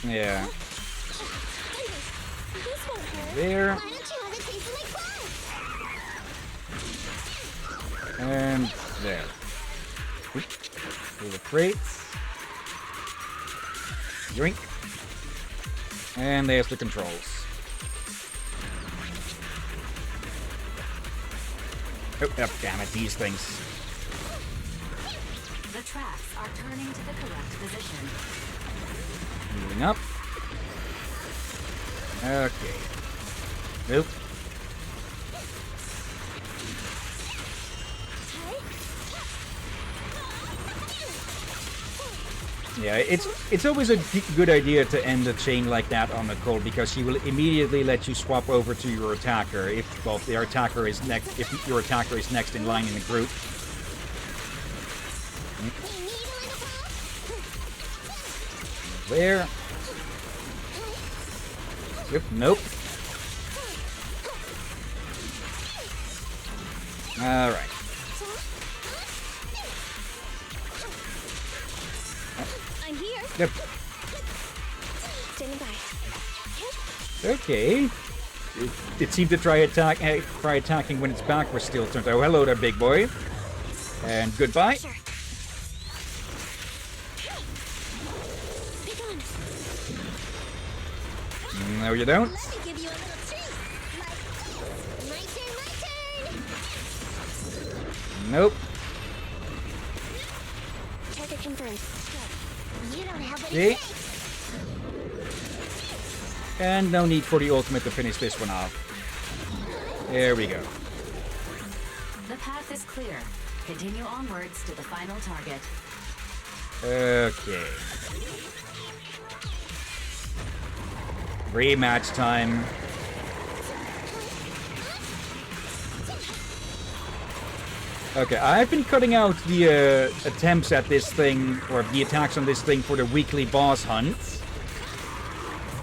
Yeah. There. And there. Through the crates. Drink. And there's the controls. Oh, damn it, these things. The tracks are turning to the correct position. Moving up. Okay. Nope. Yeah, it's always a good idea to end a chain like that on Nicole, because she will immediately let you swap over to your attacker if their attacker is next. If your attacker is next in line in the group. There. Yep. Nope. All right. I'm here. Yep. Standing by. Okay. It seemed to try attacking when its back was still turned. Oh, hello there, big boy. And goodbye. Sure. Pick on. No, you don't. Let me give you a little treat. My turn, my turn. Nope. Target confirmed. You don't have See? any faith. And no need for the ultimate to finish this one off. There we go. The path is clear. Continue onwards to the final target. Okay. Rematch time. Okay, I've been cutting out the attempts at this thing, or the attacks on this thing for the weekly boss hunts.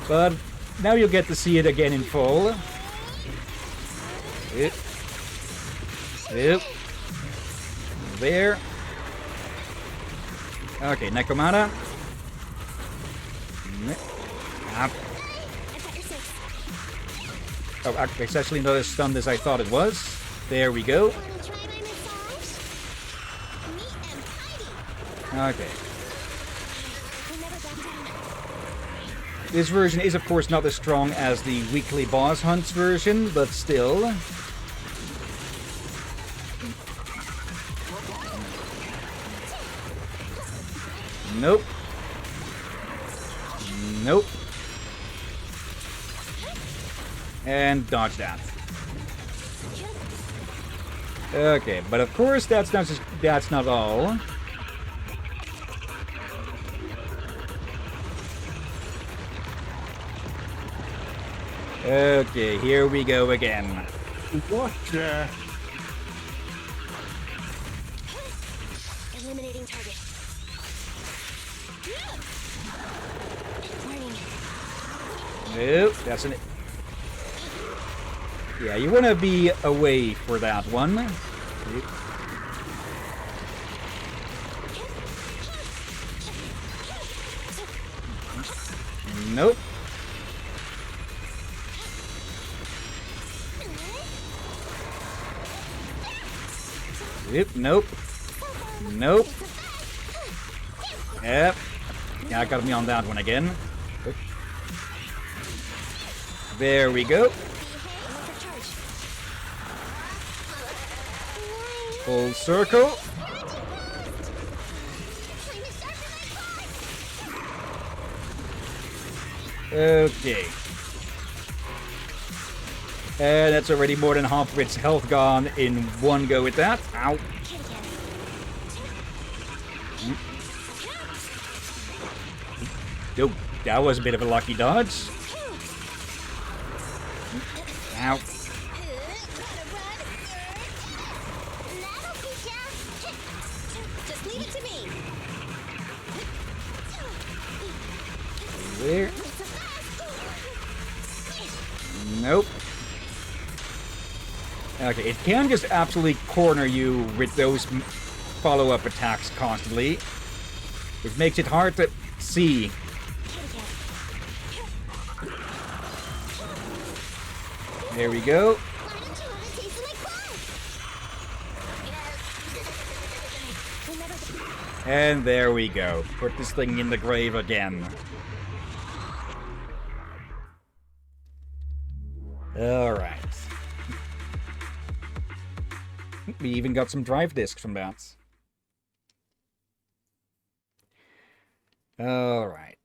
But now you'll get to see it again in full. Yep. Yep. There. Okay, Nekomata. Up. Oh, it's actually not as stunned as I thought it was. There we go. Wanna try my massage? Neat and tidy. Okay. We'll never back down. This version is, of course, not as strong as the weekly boss hunts version, but still. Nope. Nope. And dodge that. Okay, but of course that's not all. Okay, here we go again. What? Eliminating target. Warning. Nope, that's an... Yeah, you want to be away for that one. Nope. Yep, nope. Nope. Yep. Yeah, got me on that one again. There we go. Full circle. Okay. And that's already more than half of its health gone in one go with that. Ow. Oh, that was a bit of a lucky dodge. Ow. Just leave it to me. There. Nope. Okay, it can just absolutely corner you with those follow-up attacks constantly. It makes it hard to see. Here we go. Why don't you want to taste of my claw? Remember And there we go. Put this thing in the grave again. Alright. We even got some drive discs from that. Alright.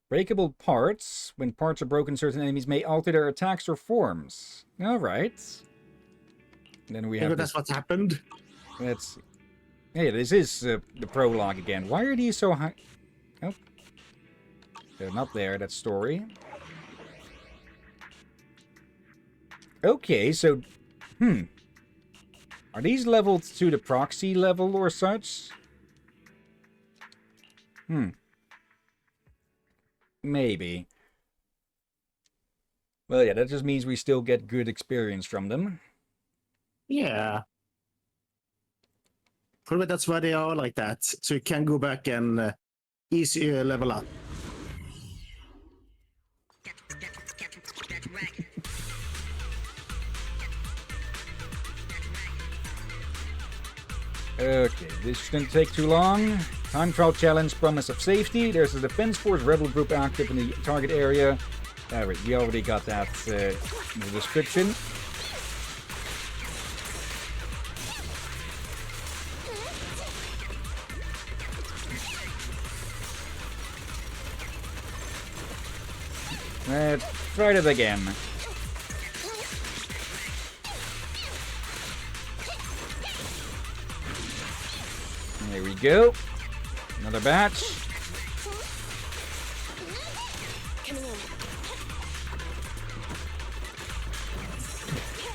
Breakable parts. When parts are broken, certain enemies may alter their attacks or forms. Alright. Then we have Maybe that's what happened. Let's see. Hey, this is the prologue again. Why are these so high? Oh. They're not there, that story. Okay, so... Are these leveled to the proxy level or such? Maybe. Well, yeah, that just means we still get good experience from them. Yeah. Probably that's why they are like that. So you can go back and easier level up. Okay, this shouldn't take too long. Time trial challenge, promise of safety. There's a defense force rebel group active in the target area. Alright, we already got that in the description. Let's try it again. There we go. Another batch.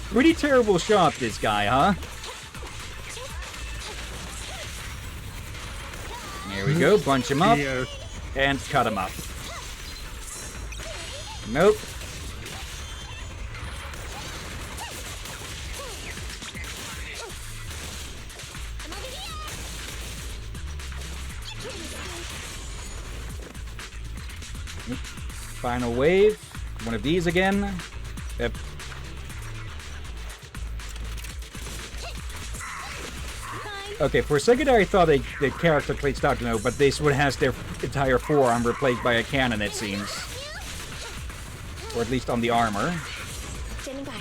Pretty terrible shot, this guy, huh? There we go. Bunch him up. Yeah. And cut him up. Nope. Final wave. One of these again. Yep. Okay, for a second I thought the character glitched out, but this one has their entire forearm replaced by a cannon, it seems. Or at least on the armor. Standing by.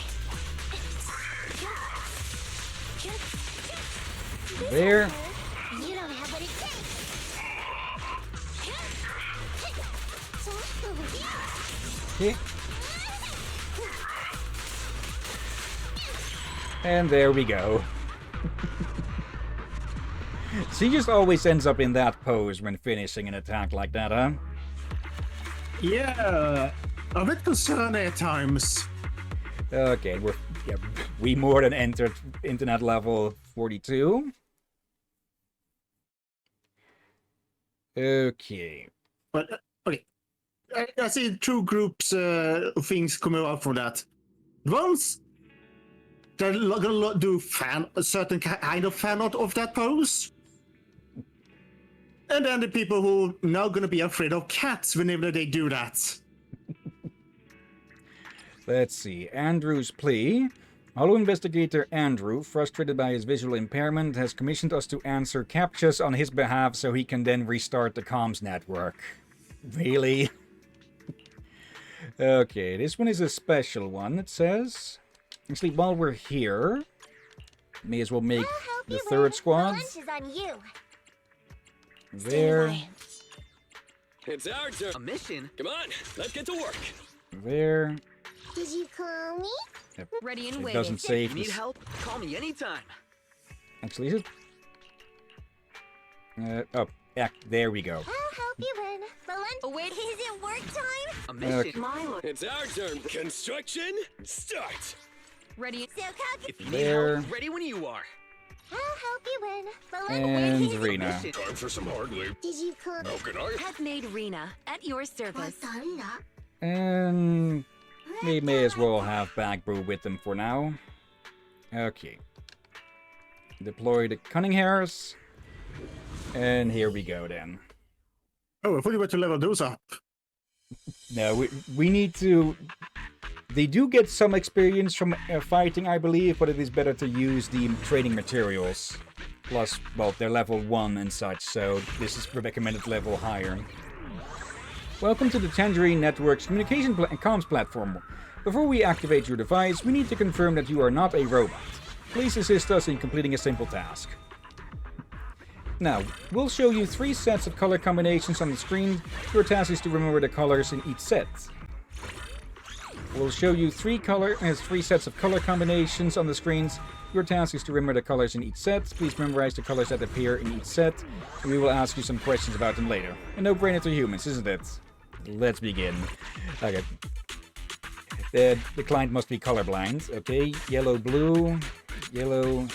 There. You don't have what it takes. Okay. And there we go. So he just always ends up in that pose when finishing an attack like that, huh? Yeah. A bit concerning at times. Okay, we more than entered internet level 42. Okay. But, okay. I see two groups of things coming out from that. Once, they're gonna do a certain kind of fan art of that pose. And then the people who are now gonna be afraid of cats whenever they do that. Let's see. Andrew's plea. Hollow investigator Andrew, frustrated by his visual impairment, has commissioned us to answer CAPTCHAs on his behalf so he can then restart the comms network. Really? Okay, this one is a special one, it says. Actually, while we're here, may as well make the third squad. Lunch is on you. There. It's our turn. A mission? Come on, let's get to work. There. Did you call me? Yep. Ready and It waiting. doesn't say if You need this... help? Call me anytime. Actually, is it? Oh, yeah, there we go. I'll help you win. The lunch. Oh, wait. Is it work time? A mission. Okay. My lord. It's our turn. Construction, start. Ready. So cocky. If you need There. help, ready when you are. I'll help you win. The And lunch. Rena. Mission. Time for some hard labor. Did you call? How can I? Have made Rena at your service. And we may as well have Bag Brew with them for now. Okay. Deploy the cunning hairs. And here we go then. Oh, I thought you were to level those up. No, we need to... They do get some experience from fighting, I believe, but it is better to use the training materials. Plus, well, they're level 1 and such, so this is recommended level higher. Welcome to the Tangerine Network's communication and comms platform. Before we activate your device, we need to confirm that you are not a robot. Please assist us in completing a simple task. Now, we'll show you 3 sets of color combinations on the screen. Your task is to remember the colors in each set. We'll show you 3 sets of color combinations on the screens. Your task is to remember the colors in each set. Please memorize the colors that appear in each set. And we will ask you some questions about them later. A no-brainer to humans, isn't it? Let's begin. Okay. The client must be colorblind. Okay, yellow, blue, yellow.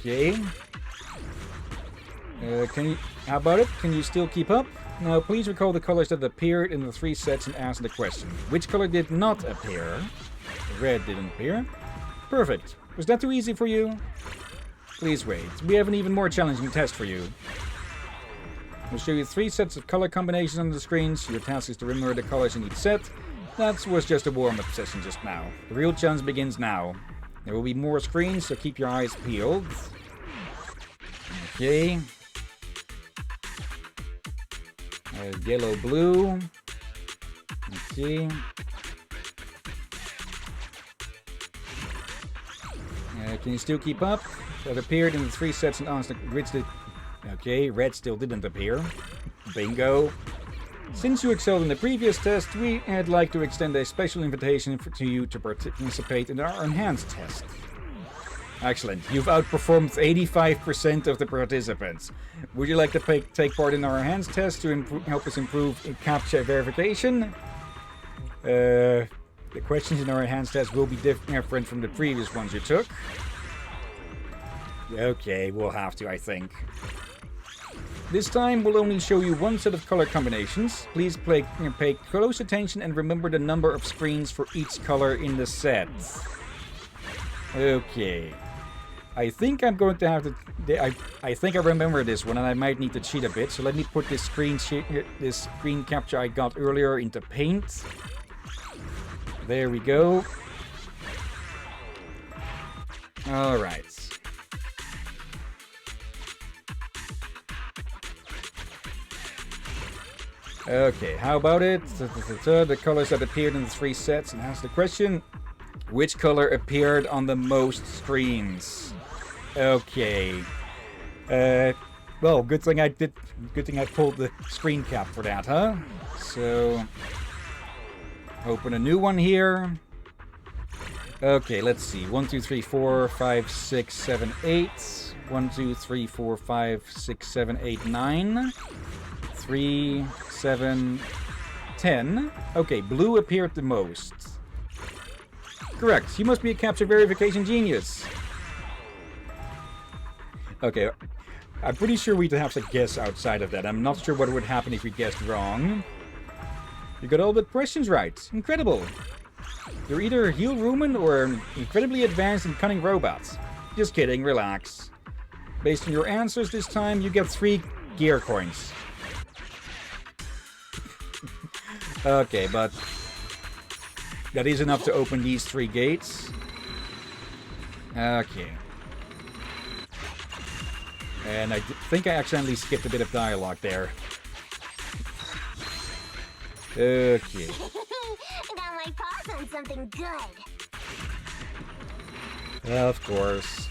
Okay. How about it? Can you still keep up? Now, please recall the colors that appeared in the 3 sets and answer the question. Which color did not appear? Red didn't appear. Perfect. Was that too easy for you? Please wait. We have an even more challenging test for you. We'll show you 3 sets of color combinations on the screens. Your task is to remember the colors in each set. That was just a warm-up session just now. The real challenge begins now. There will be more screens, so keep your eyes peeled. Okay. Yellow, blue. Okay. Can you still keep up? That appeared in the 3 sets and answered which did... Okay, red still didn't appear. Bingo. Since you excelled in the previous test, I'd like to extend a special invitation to you to participate in our enhanced test. Excellent. You've outperformed 85% of the participants. Would you like to take part in our enhanced test to help us improve in CAPTCHA verification? The questions in our enhanced test will be different from the previous ones you took. Okay, we'll have to, I think. This time, we'll only show you 1 set of color combinations. Please pay close attention and remember the number of screens for each color in the set. Okay. I think I'm going to have to... I think I remember this one, and I might need to cheat a bit. So let me put this screen capture I got earlier into Paint. There we go. All right. Okay, how about it? The colors that appeared in the 3 sets, and ask the question: which color appeared on the most screens? Okay. Well, good thing I pulled the screen cap for that, huh? So, open a new one here. Okay, let's see. 1, 2, 3, 4, 5, 6, 7, 8. 1, 2, 3, 4, 5, 6, 7, 8, 9. 3, 7, 10. Okay, blue appeared the most. Correct. You must be a CAPTCHA verification genius. Okay, I'm pretty sure we'd have to guess outside of that. I'm not sure what would happen if we guessed wrong. You got all the questions right. Incredible. You're either a heel Rumen or an incredibly advanced and cunning robot. Just kidding, relax. Based on your answers this time, you get 3 gear coins. Okay, but that is enough to open these 3 gates. Okay. And I think I accidentally skipped a bit of dialogue there. Okay. Got my paws on something good. Of course.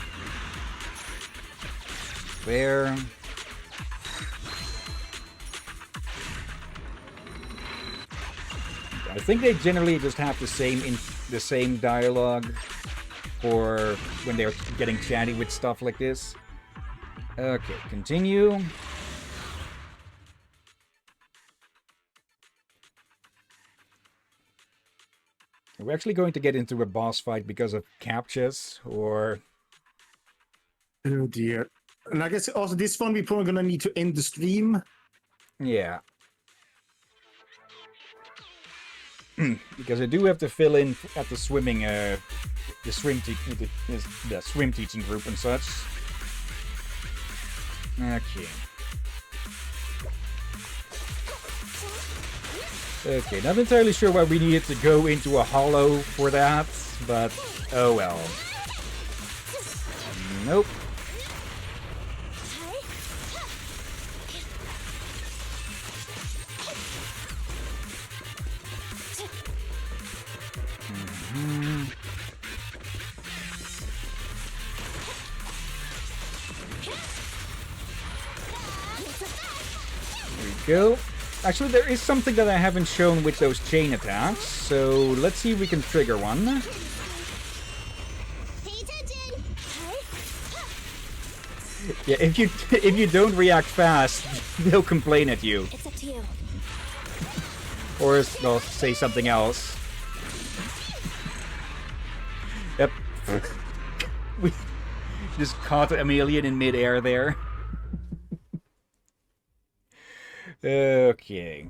There. I think they generally just have the same dialogue for when they're getting chatty with stuff like this. Okay, continue. We're actually going to get into a boss fight because of CAPTCHAs, or... Oh dear. And I guess also this one we're probably gonna need to end the stream. Yeah. Because I do have to fill in at the swimming, the swim teaching group and such. Okay. Okay, not entirely sure why we needed to go into a hollow for that, but oh well. Nope. There we go. Actually, there is something that I haven't shown with those chain attacks, so let's see if we can trigger one. Pay attention. Yeah, if you don't react fast, they'll complain at you. It's up to you. Or they'll say something else. Yep. We just caught Emilian in midair there. Okay.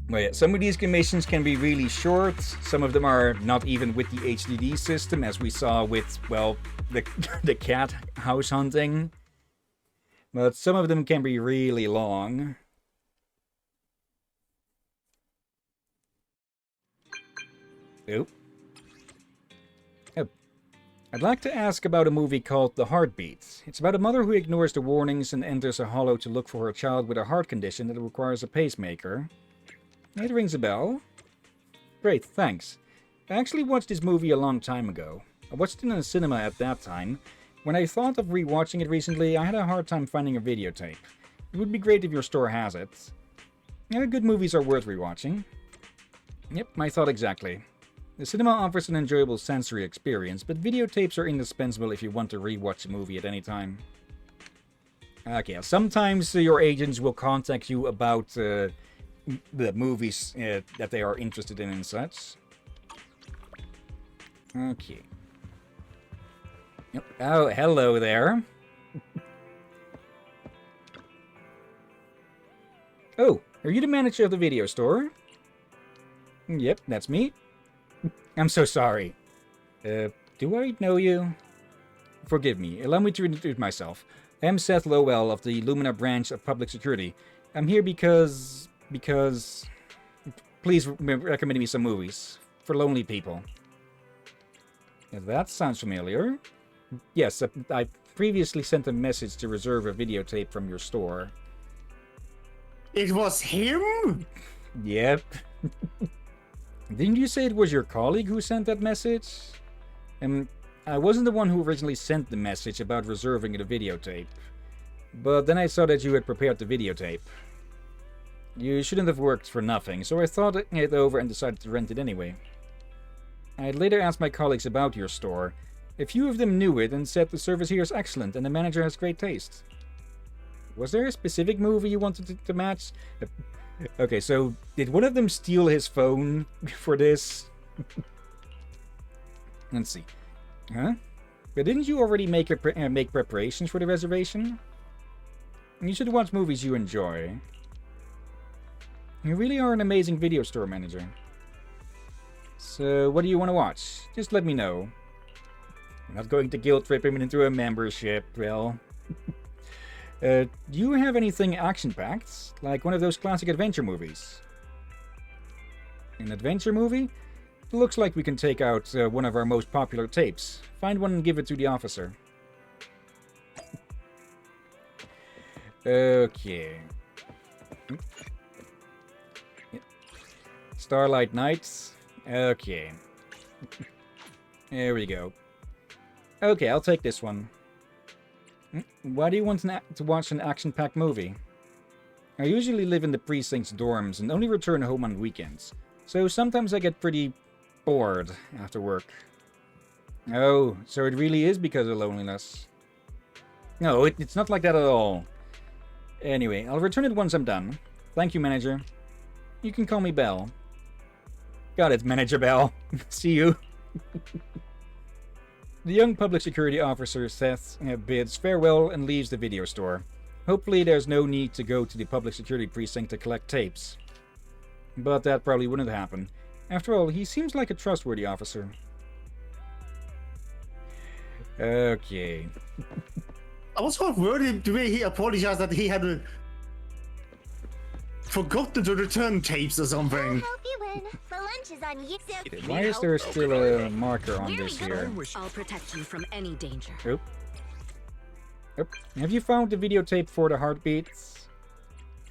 Well, yeah, some of these missions can be really short. Some of them are not even with the HDD system, as we saw with, well, the cat house hunting. But some of them can be really long. Oop. Oh. I'd like to ask about a movie called The Heartbeat. It's about a mother who ignores the warnings and enters a hollow to look for her child with a heart condition that requires a pacemaker. It rings a bell. Great, thanks. I actually watched this movie a long time ago. I watched it in a cinema at that time. When I thought of rewatching it recently, I had a hard time finding a videotape. It would be great if your store has it. Yeah, good movies are worth rewatching. Yep, my thought exactly. The cinema offers an enjoyable sensory experience, but videotapes are indispensable if you want to rewatch a movie at any time. Okay, sometimes your agents will contact you about the movies that they are interested in and such. Okay. Yep. Oh, hello there. Oh, are you the manager of the video store? Yep, that's me. I'm so sorry. Do I know you? Forgive me. Allow me to introduce myself. I am Seth Lowell of the Lumina branch of Public Security. I'm here because... Please recommend me some movies. For lonely people. Yeah, that sounds familiar. Yes, I previously sent a message to reserve a videotape from your store. It was him? Yep. Didn't you say it was your colleague who sent that message? I wasn't the one who originally sent the message about reserving the videotape. But then I saw that you had prepared the videotape. You shouldn't have worked for nothing, so I thought it over and decided to rent it anyway. I had later asked my colleagues about your store. A few of them knew it and said the service here is excellent and the manager has great taste. Was there a specific movie you wanted to match? Okay, so did one of them steal his phone for this? Let's see. Huh? But didn't you already make preparations for the reservation? You should watch movies you enjoy. You really are an amazing video store manager. So, what do you want to watch? Just let me know. I'm not going to guilt trip him into a membership, well... do you have anything action-packed? Like one of those classic adventure movies? An adventure movie? It looks like we can take out one of our most popular tapes. Find one and give it to the officer. Okay. Starlight Nights. Okay. There we go. Okay, I'll take this one. Why do you want to watch an action-packed movie? I usually live in the precinct's dorms and only return home on weekends, so sometimes I get pretty bored after work. Oh, so it really is because of loneliness. No, it's not like that at all. Anyway, I'll return it once I'm done. Thank you, manager. You can call me Bell. Got it, Manager Bell. See you. The young public security officer Seth bids farewell and leaves the video store. Hopefully there's no need to go to the public security precinct to collect tapes. But that probably wouldn't happen. After all, he seems like a trustworthy officer. Okay. I was quite worried the way he apologized that he had forgotten to return tapes or something. Hope you win. The lunch is on you. So Why is there still a marker on this here? I'll protect you from any danger. Oop. Oop. Have you found the videotape for the heartbeats?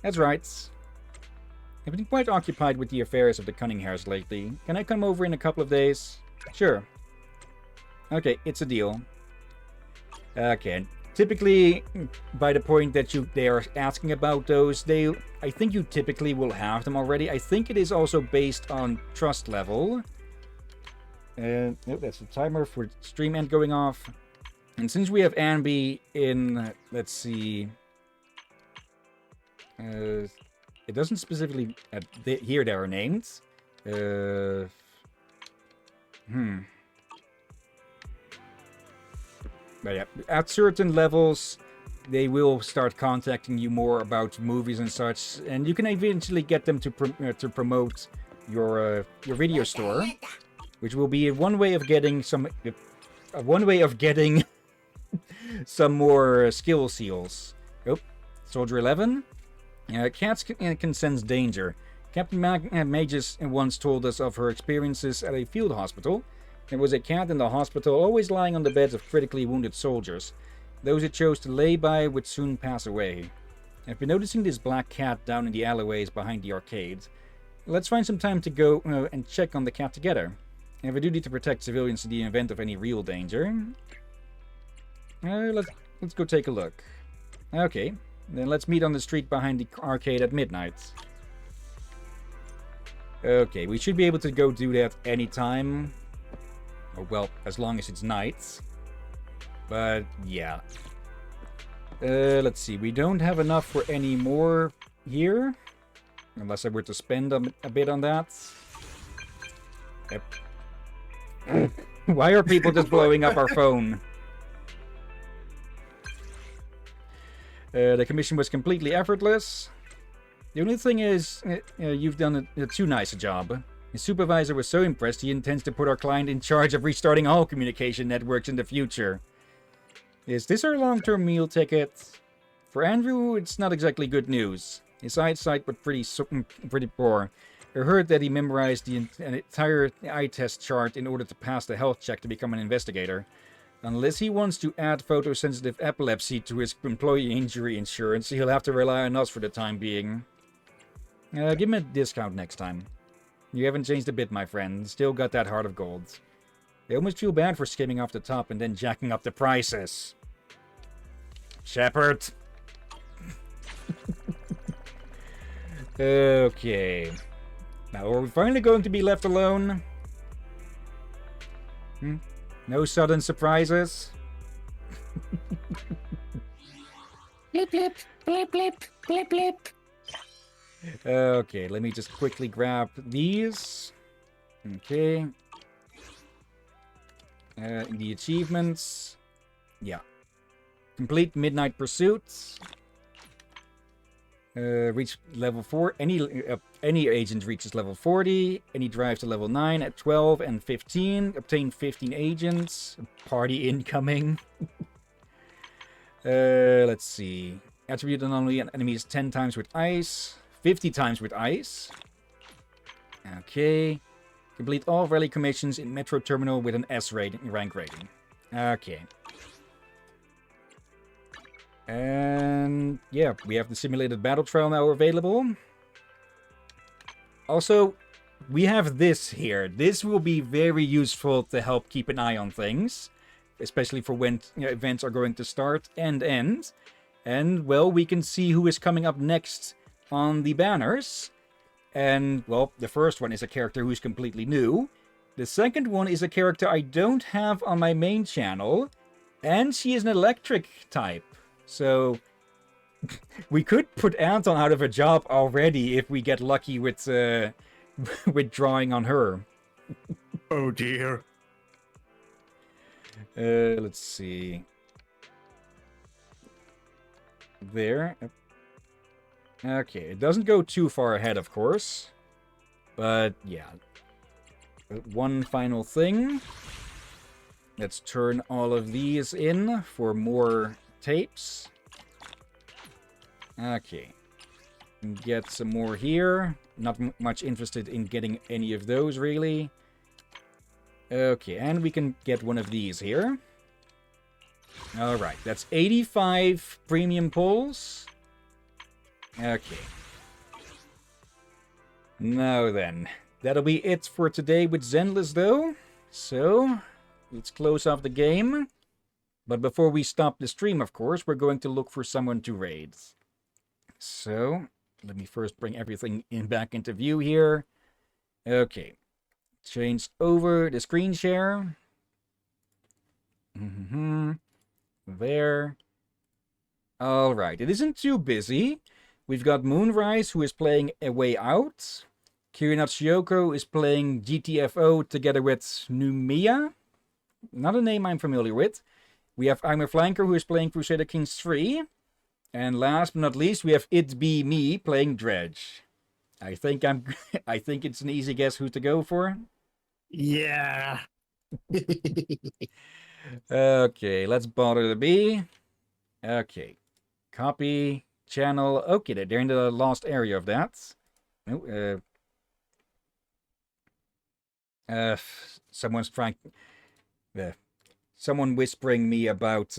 That's right. I've been quite occupied with the affairs of the Cunninghams lately. Can I come over in a couple of days? Sure. Okay, it's a deal. Okay. Typically, by the point that they are asking about those, I think you typically will have them already. I think it is also based on trust level. Nope, that's the timer for stream end going off. And since we have Anby in, let's see, it doesn't specifically here they are named. But yeah, at certain levels, they will start contacting you more about movies and such, and you can eventually get them to promote your video store, which will be one way of getting some some more skill seals. Oh, Soldier 11. Cats can sense danger. Captain Magus once told us of her experiences at a field hospital. There was a cat in the hospital, always lying on the beds of critically wounded soldiers. Those it chose to lay by would soon pass away. I've been noticing this black cat down in the alleyways behind the arcade. Let's find some time to go and check on the cat together. I have a duty to protect civilians in the event of any real danger. Let's go take a look. Okay, then let's meet on the street behind the arcade at midnight. Okay, we should be able to go do that anytime. Or, well, as long as it's night. But, yeah. Let's see. We don't have enough for any more here. Unless I were to spend a bit on that. Yep. Why are people just blowing up our phone? The commission was completely effortless. The only thing is, you've done too nice a job. His supervisor was so impressed he intends to put our client in charge of restarting all communication networks in the future. Is this our long-term meal ticket? For Andrew, it's not exactly good news. His eyesight was pretty poor. I heard that he memorized an entire eye test chart in order to pass the health check to become an investigator. Unless he wants to add photosensitive epilepsy to his employee injury insurance, he'll have to rely on us for the time being. Give him a discount next time. You haven't changed a bit, my friend. Still got that heart of gold. I almost feel bad for skimming off the top and then jacking up the prices. Shepard. Okay. Now, are we finally going to be left alone? No sudden surprises? Blip, blip, blip, blip, blip, blip. Okay, let me just quickly grab these. Okay. The achievements. Yeah. Complete Midnight Pursuits. Reach level 4. Any agent reaches level 40. Any drive to level 9 at 12 and 15. Obtain 15 agents. Party incoming. Let's see. Attribute anomaly on enemies 10 times with ice. 50 times with ice. Okay. Complete all rally commissions in Metro Terminal with an S rank rating. Okay. And yeah, we have the simulated battle trial now available. Also, we have this here. This will be very useful to help keep an eye on things, especially for when events are going to start and end. And, well, we can see who is coming up next on the banners. And, well, the first one is a character who's completely new. The second one is a character I don't have on my main channel. And she is an electric type. So, we could put Anton out of a job already if we get lucky with with drawing on her. Oh dear. Let's see. There. Okay, it doesn't go too far ahead, of course. But, yeah. One final thing. Let's turn all of these in for more tapes. Okay. Get some more here. Not much interested in getting any of those, really. Okay, and we can get one of these here. Alright, that's 85 premium pulls. Okay. Now then, that'll be it for today with Zenless, though. So, let's close off the game. But before we stop the stream, of course, we're going to look for someone to raid. So, let me first bring everything back into view here. Okay. Change over the screen share. There. Alright, it isn't too busy. We've got Moonrise, who is playing A Way Out. Kirinatsuoko is playing GTFO together with Numia. Not a name I'm familiar with. We have I'm a Flanker, who is playing Crusader Kings 3. And last but not least, we have It Be Me playing Dredge. I think it's an easy guess who to go for. Yeah. Okay, let's bother the bee. Okay. Copy. Channel. Okay, they're in the last area of that. Someone's trying... someone whispering me about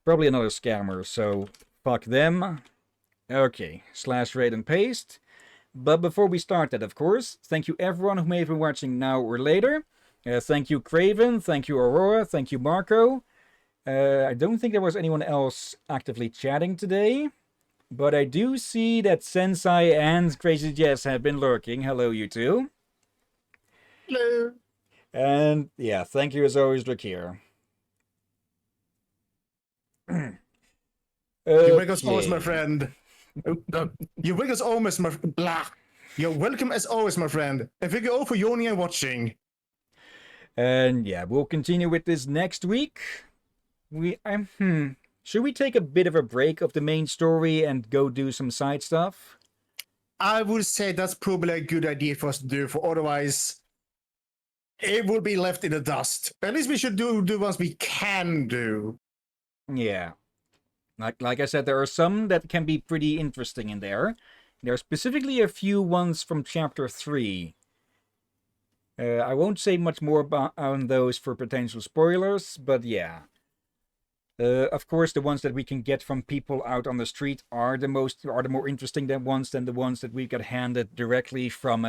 probably another scammer, so fuck them. Okay, /raid and paste. But before we start that, of course, thank you everyone who may have been watching now or later. Thank you Craven, thank you Aurora, thank you Marco. I don't think there was anyone else actively chatting today. But I do see that Sensei and Crazy Jess have been lurking. Hello, you two. Hello. And yeah, thank you as always, Drakir. You wake us always, my friend. You wake us always, my blah. You're welcome as always, my friend. And thank you all for joining and watching. And yeah, we'll continue with this next week. Should we take a bit of a break of the main story and go do some side stuff? I would say that's probably a good idea for us to do, for otherwise it will be left in the dust. At least we should do ones we can do. Yeah. Like I said, there are some that can be pretty interesting in there. There are specifically a few ones from Chapter 3. I won't say much more on those for potential spoilers, but yeah. Of course, the ones that we can get from people out on the street are the more interesting than the ones that we got handed directly from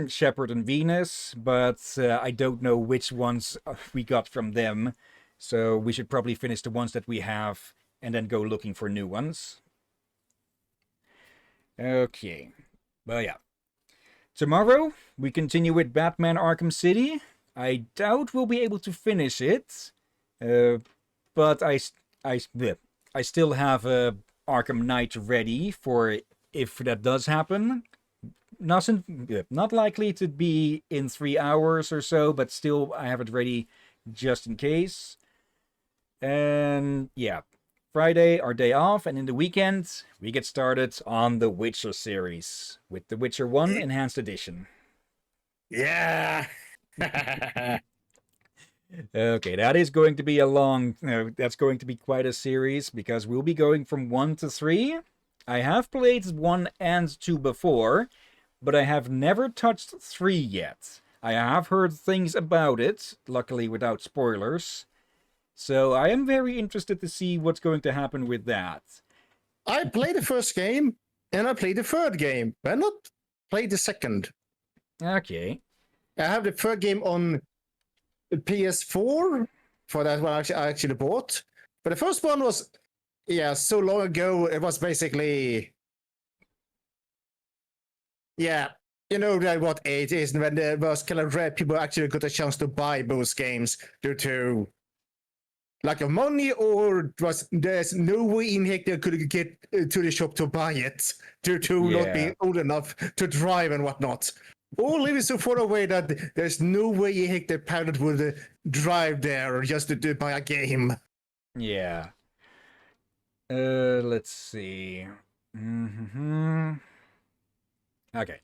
Shepard and Venus. But I don't know which ones we got from them, so we should probably finish the ones that we have and then go looking for new ones. Okay, well yeah. Tomorrow we continue with Batman Arkham City. I doubt we'll be able to finish it. But I still have Arkham Knight ready for if that does happen. Not likely to be in 3 hours or so, but still I have it ready just in case. And yeah, Friday, our day off, and in the weekend, we get started on the Witcher series with The Witcher 1 Enhanced Edition. Yeah! Okay, that is going to be that's going to be quite a series, because we'll be going from 1 to 3. I have played 1 and 2 before, but I have never touched 3 yet. I have heard things about it, luckily without spoilers. So I am very interested to see what's going to happen with that. I played the first game, and I played the third game, but I not played the second. Okay. I have the third game on PS4, for that one I actually bought. But the first one was, so long ago, it was basically... Yeah, you know that what age is when there was kind of rare people actually got a chance to buy those games due to lack of money, or there's no way in heck they could get to the shop to buy it due to not being old enough to drive and whatnot. Or living so far away that there's no way in heck the parent would drive there just to buy a game. Yeah. Let's see. Okay.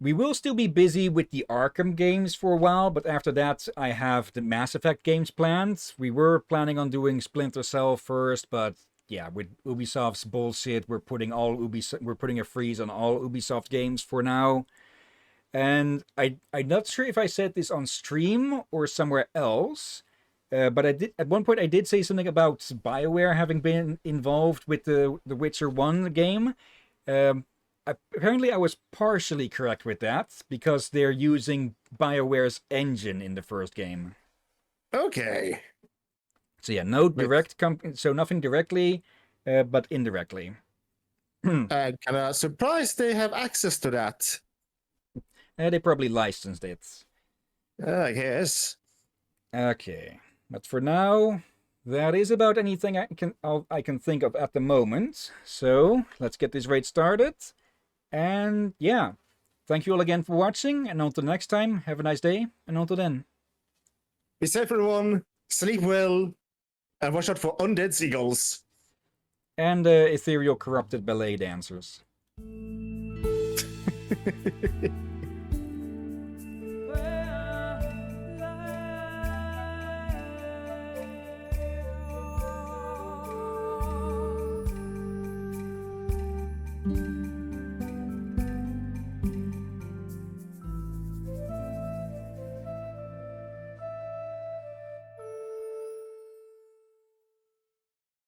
We will still be busy with the Arkham games for a while, but after that I have the Mass Effect games planned. We were planning on doing Splinter Cell first, but yeah, with Ubisoft's bullshit, we're putting a freeze on all Ubisoft games for now. And I'm not sure if I said this on stream or somewhere else, but I did at one point. I did say something about BioWare having been involved with the Witcher 1 game. Apparently, I was partially correct with that because they're using BioWare's engine in the first game. Okay. So yeah, no direct so nothing directly, but indirectly. I'm kind of surprised they have access to that. They probably licensed it. I guess. Okay, but for now, that is about anything I can think of at the moment. So let's get this raid started. And yeah, thank you all again for watching. And until next time, have a nice day. And until then, Be safe, everyone. Sleep well. And watch out for undead seagulls. and ethereal corrupted ballet dancers.